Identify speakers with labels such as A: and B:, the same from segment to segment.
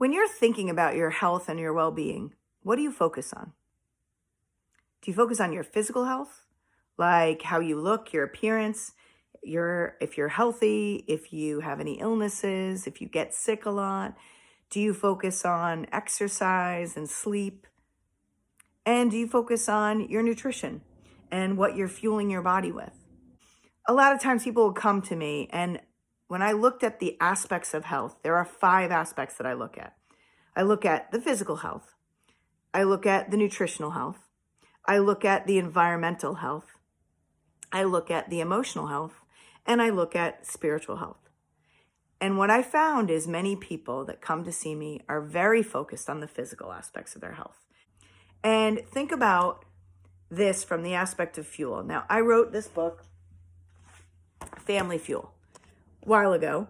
A: When you're thinking about your health and your well-being, what do you focus on? Do you focus on your physical health, like how you look, your appearance, if you're healthy, if you have any illnesses, if you get sick a lot? Do you focus on exercise and sleep? And do you focus on your nutrition and what you're fueling your body with? A lot of times people will come to me, and when I looked at the aspects of health, there are 5 aspects that I look at. I look at the physical health. I look at the nutritional health. I look at the environmental health. I look at the emotional health. And I look at spiritual health. And what I found is many people that come to see me are very focused on the physical aspects of their health. And think about this from the aspect of fuel. Now, I wrote this book, Family Fuel, a while ago.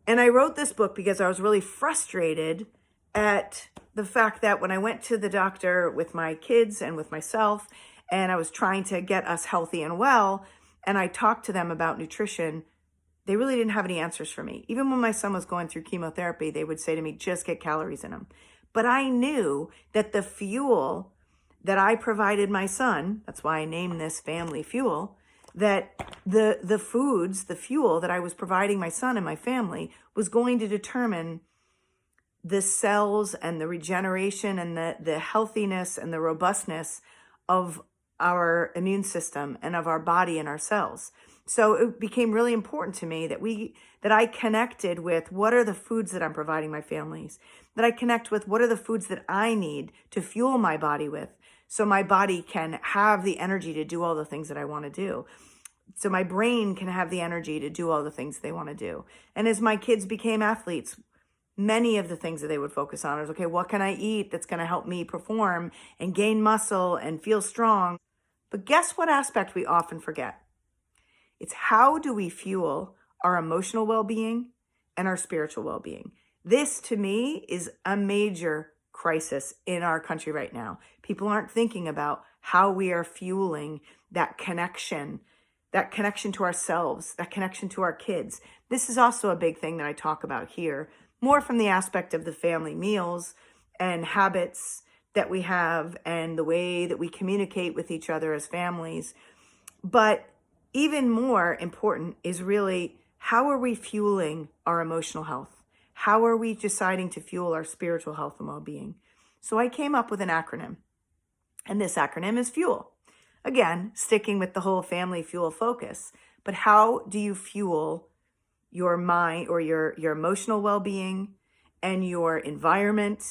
A: And I wrote this book because I was really frustrated at the fact that when I went to the doctor with my kids and with myself, and I was trying to get us healthy and well, and I talked to them about nutrition, they really didn't have any answers for me. Even when my son was going through chemotherapy, they would say to me, just get calories in him. But I knew that the fuel that I provided my son, that's why I named this Family Fuel, that the foods, the fuel that I was providing my son and my family was going to determine the cells and the regeneration and the healthiness and the robustness of our immune system and of our body and our cells. So it became really important to me that I connected with what are the foods that I'm providing my families, that I connect with what are the foods that I need to fuel my body with, so my body can have the energy to do all the things that I want to do. So my brain can have the energy to do all the things they want to do. And as my kids became athletes, many of the things that they would focus on is, okay, what can I eat that's going to help me perform and gain muscle and feel strong? But guess what aspect we often forget? It's how do we fuel our emotional well-being and our spiritual well-being? This, to me, is a major crisis in our country right now. People aren't thinking about how we are fueling that connection to ourselves, that connection to our kids. This is also a big thing that I talk about here, more from the aspect of the family meals and habits that we have and the way that we communicate with each other as families. But even more important is really, how are we fueling our emotional health? How are we deciding to fuel our spiritual health and well-being? So I came up with an acronym, and this acronym is FUEL. Again, sticking with the whole Family Fuel focus, but how do you fuel your mind or your emotional well-being and your environment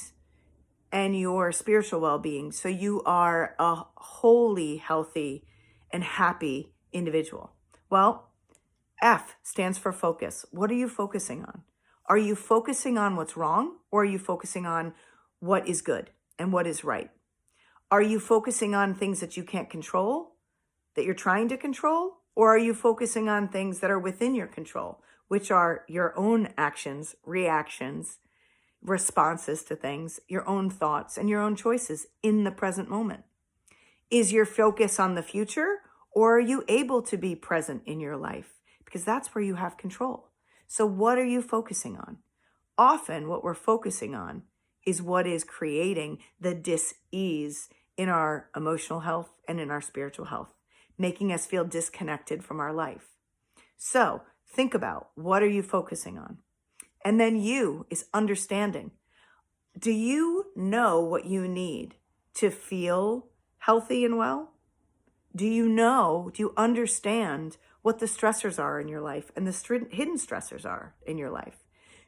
A: and your spiritual well-being so you are a wholly healthy and happy individual? Well, F stands for focus. What are you focusing on? Are you focusing on what's wrong, or are you focusing on what is good and what is right? Are you focusing on things that you can't control, that you're trying to control? Or are you focusing on things that are within your control, which are your own actions, reactions, responses to things, your own thoughts, and your own choices in the present moment? Is your focus on the future, or are you able to be present in your life? Because that's where you have control. So what are you focusing on? Often what we're focusing on is what is creating the dis-ease in our emotional health and in our spiritual health, making us feel disconnected from our life. So think about, what are you focusing on? And then U is understanding. Do you know what you need to feel healthy and well? Do you understand what the stressors are in your life and the hidden stressors are in your life?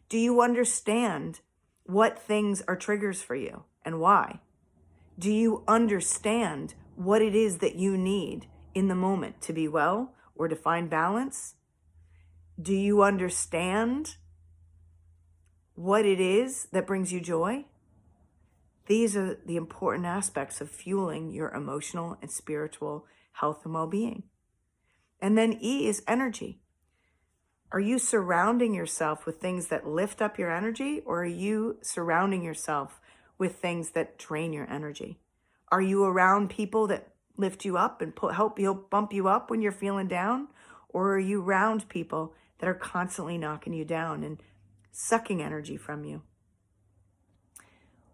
A: Do you understand what things are triggers for you and why? Do you understand what it is that you need in the moment to be well or to find balance? Do you understand what it is that brings you joy? These are the important aspects of fueling your emotional and spiritual health and well-being. And then E is energy. Are you surrounding yourself with things that lift up your energy, or are you surrounding yourself with things that drain your energy? Are you around people that lift you up and help you bump you up when you're feeling down? Or are you around people that are constantly knocking you down and sucking energy from you?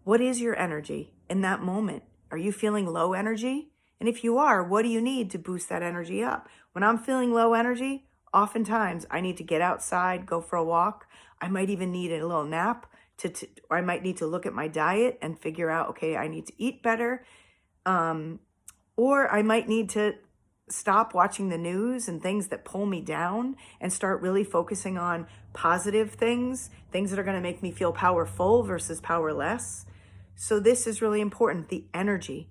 A: What is your energy in that moment? Are you feeling low energy? And if you are, what do you need to boost that energy up? When I'm feeling low energy, oftentimes I need to get outside, go for a walk. I might even need a little nap or I might need to look at my diet and figure out, okay, I need to eat better. Or I might need to stop watching the news and things that pull me down and start really focusing on positive things that are going to make me feel powerful versus powerless. So this is really important, the energy.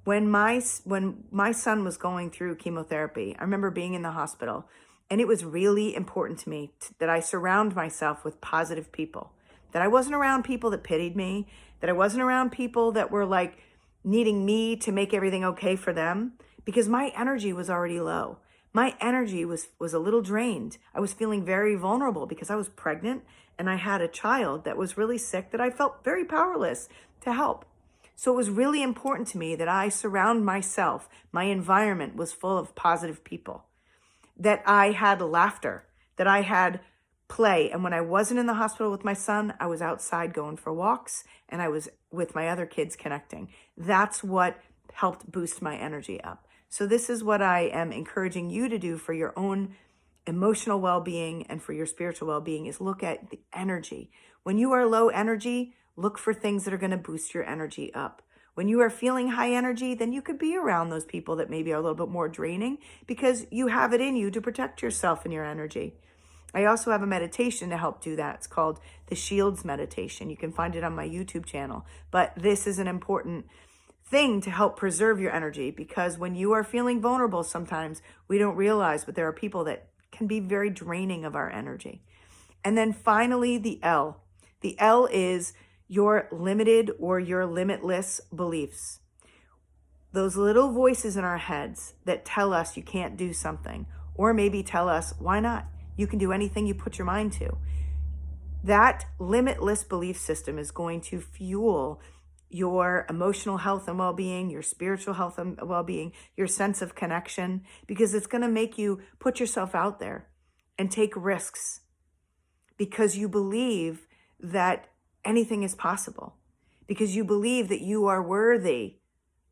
A: When my son was going through chemotherapy, I remember being in the hospital, and it was really important to me that I surround myself with positive people, that I wasn't around people that pitied me, that I wasn't around people that were like needing me to make everything okay for them, because my energy was already low. My energy was a little drained. I was feeling very vulnerable because I was pregnant and I had a child that was really sick that I felt very powerless to help. So it was really important to me that I surround myself, my environment was full of positive people, that I had laughter, that I had play. And when I wasn't in the hospital with my son, I was outside going for walks and I was with my other kids connecting. That's what helped boost my energy up. So this is what I am encouraging you to do for your own emotional well-being and for your spiritual well-being, is look at the energy. When you are low energy, look for things that are going to boost your energy up. When you are feeling high energy, then you could be around those people that maybe are a little bit more draining because you have it in you to protect yourself and your energy. I also have a meditation to help do that. It's called the Shields Meditation. You can find it on my YouTube channel. But this is an important thing to help preserve your energy, because when you are feeling vulnerable, sometimes we don't realize, but there are people that can be very draining of our energy. And then finally, the L. The L is your limited or your limitless beliefs. Those little voices in our heads that tell us you can't do something, or maybe tell us, why not? You can do anything you put your mind to. That limitless belief system is going to fuel your emotional health and well-being, your spiritual health and well-being, your sense of connection, because it's going to make you put yourself out there and take risks because you believe that anything is possible, because you believe that you are worthy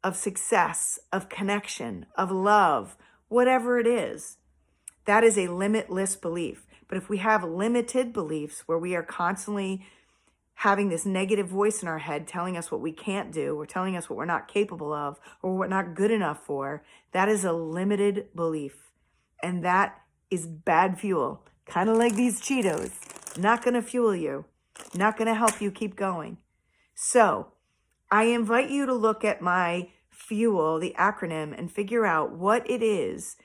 A: of success, of connection, of love, whatever it is. That is a limitless belief. But if we have limited beliefs where we are constantly having this negative voice in our head telling us what we can't do, or telling us what we're not capable of, or what we're not good enough for, that is a limited belief. And that is bad fuel, kind of like these Cheetos. Not going to fuel you, not going to help you keep going. So I invite you to look at my fuel, the acronym, and figure out what it is.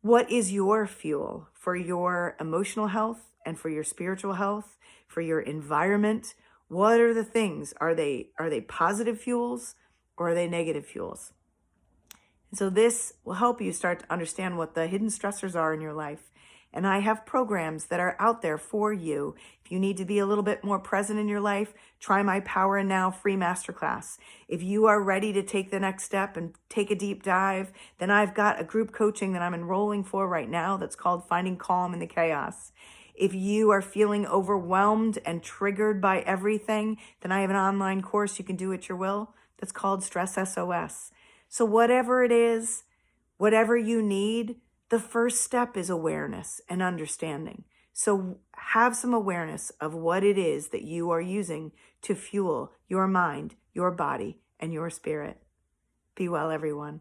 A: What is your fuel for your emotional health and for your spiritual health, for your environment? What are the things? Are they positive fuels or are they negative fuels? And so this will help you start to understand what the hidden stressors are in your life. And I have programs that are out there for you. If you need to be a little bit more present in your life, try my Power and Now free masterclass. If you are ready to take the next step and take a deep dive, then I've got a group coaching that I'm enrolling for right now that's called Finding Calm in the Chaos. If you are feeling overwhelmed and triggered by everything, then I have an online course you can do at your will that's called Stress SOS. So whatever it is, whatever you need, the first step is awareness and understanding. So have some awareness of what it is that you are using to fuel your mind, your body, and your spirit. Be well, everyone.